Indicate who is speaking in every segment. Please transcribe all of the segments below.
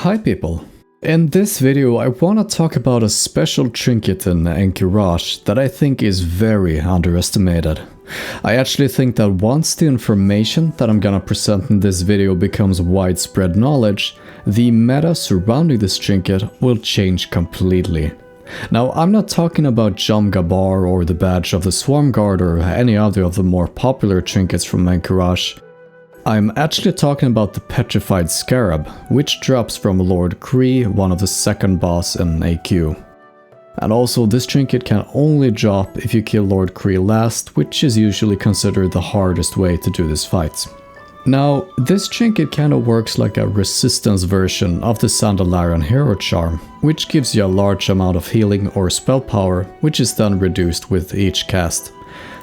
Speaker 1: Hi people! In this video I want to talk about a special trinket in AQ40 that I think is very underestimated. I actually think that once the information that I'm gonna present in this video becomes widespread knowledge, the meta surrounding this trinket will change completely. Now, I'm not talking about Jom Gabar or the Badge of the Swarm Guard or any other of the more popular trinkets from AQ40. I'm actually talking about the Petrified Scarab, which drops from Lord Kri, one of the second boss in AQ. And also this trinket can only drop if you kill Lord Kri last, which is usually considered the hardest way to do this fight. Now, this trinket kinda works like a resistance version of the Sandalarian Hero Charm, which gives you a large amount of healing or spell power, which is then reduced with each cast.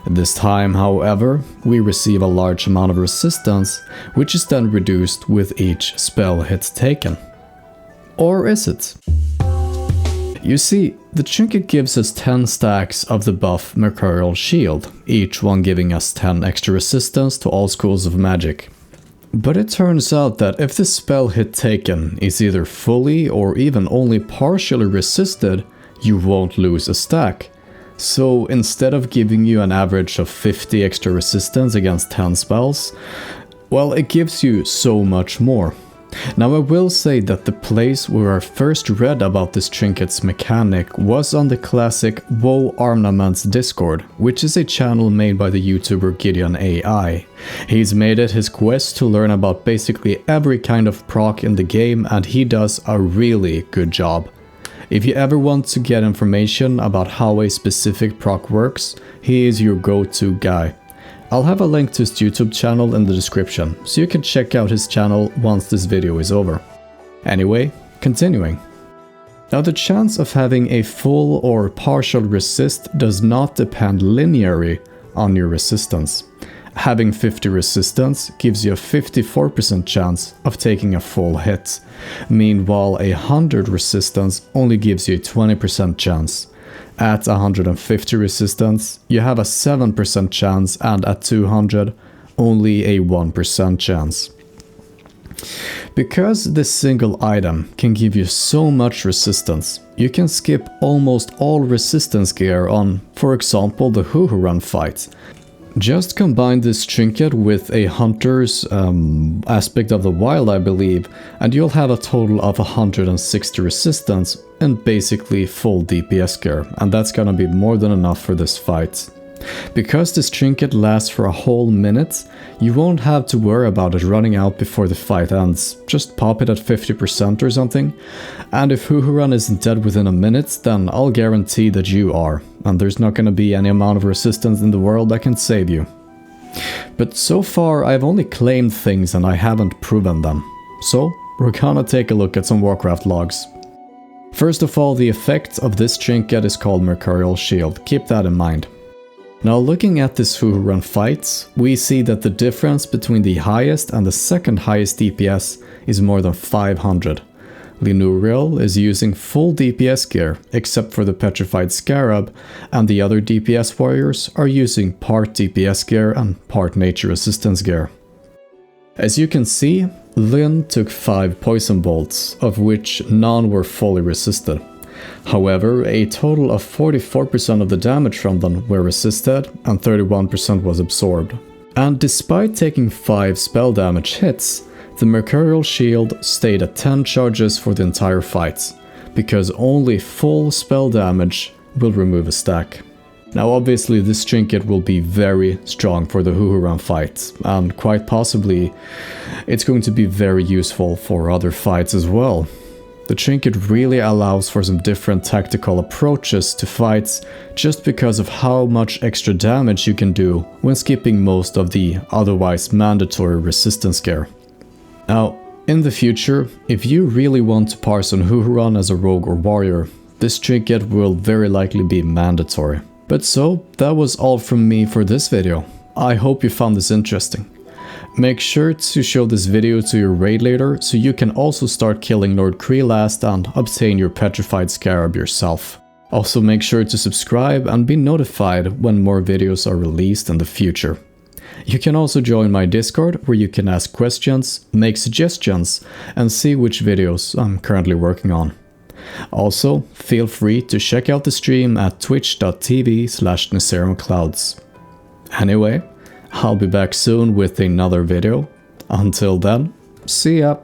Speaker 1: This time, however, we receive a large amount of resistance, which is then reduced with each spell hit taken. Or is it? You see, the trinket gives us 10 stacks of the buff Mercurial Shield, each one giving us 10 extra resistance to all schools of magic. But it turns out that if the spell hit taken is either fully or even only partially resisted, you won't lose a stack. So instead of giving you an average of 50 extra resistance against 10 spells, well, it gives you so much more. Now I will say that the place where I first read about this trinket's mechanic was on the classic WoW Armaments Discord, which is a channel made by the YouTuber Gideon AI. He's made it his quest to learn about basically every kind of proc in the game, and he does a really good job. If you ever want to get information about how a specific proc works, he is your go-to guy. I'll have a link to his YouTube channel in the description, so you can check out his channel once this video is over. Anyway, continuing. Now the chance of having a full or partial resist does not depend linearly on your resistance. Having 50 resistance gives you a 54% chance of taking a full hit. Meanwhile, 100 resistance only gives you a 20% chance. At 150 resistance, you have a 7% chance, and at 200, only a 1% chance. Because this single item can give you so much resistance, you can skip almost all resistance gear on, for example, the Huhuran fight. Just combine this trinket with a hunter's aspect of the wild, I believe, and you'll have a total of 160 resistance and basically full DPS gear, and that's gonna be more than enough for this fight. Because this trinket lasts for a whole minute, you won't have to worry about it running out before the fight ends. Just pop it at 50% or something, and if Huhuran isn't dead within a minute, then I'll guarantee that you are, and there's not gonna be any amount of resistance in the world that can save you. But so far I've only claimed things and I haven't proven them. So we're gonna take a look at some Warcraft logs. First of all, the effect of this trinket is called Mercurial Shield, keep that in mind. Now looking at this Huhuran fight, we see that the difference between the highest and the second highest DPS is more than 500. Linuriel is using full DPS gear, except for the Petrified Scarab, and the other DPS warriors are using part DPS gear and part nature resistance gear. As you can see, Lyn took 5 poison bolts, of which none were fully resisted. However, a total of 44% of the damage from them were resisted and 31% was absorbed. And despite taking 5 spell damage hits, the Mercurial Shield stayed at 10 charges for the entire fight, because only full spell damage will remove a stack. Now obviously this trinket will be very strong for the Huhuran fight, and quite possibly it's going to be very useful for other fights as well. The trinket really allows for some different tactical approaches to fights just because of how much extra damage you can do when skipping most of the otherwise mandatory resistance gear. Now, in the future, if you really want to parse on Huhuran as a rogue or warrior, this trinket will very likely be mandatory. But so, that was all from me for this video. I hope you found this interesting. Make sure to show this video to your raid leader so you can also start killing Lord Kri last and obtain your Petrified Scarab yourself. Also make sure to subscribe and be notified when more videos are released in the future. You can also join my Discord where you can ask questions, make suggestions, and see which videos I'm currently working on. Also, feel free to check out the stream at twitch.tv/NeceriumClouds. Anyway, I'll be back soon with another video. Until then, see ya!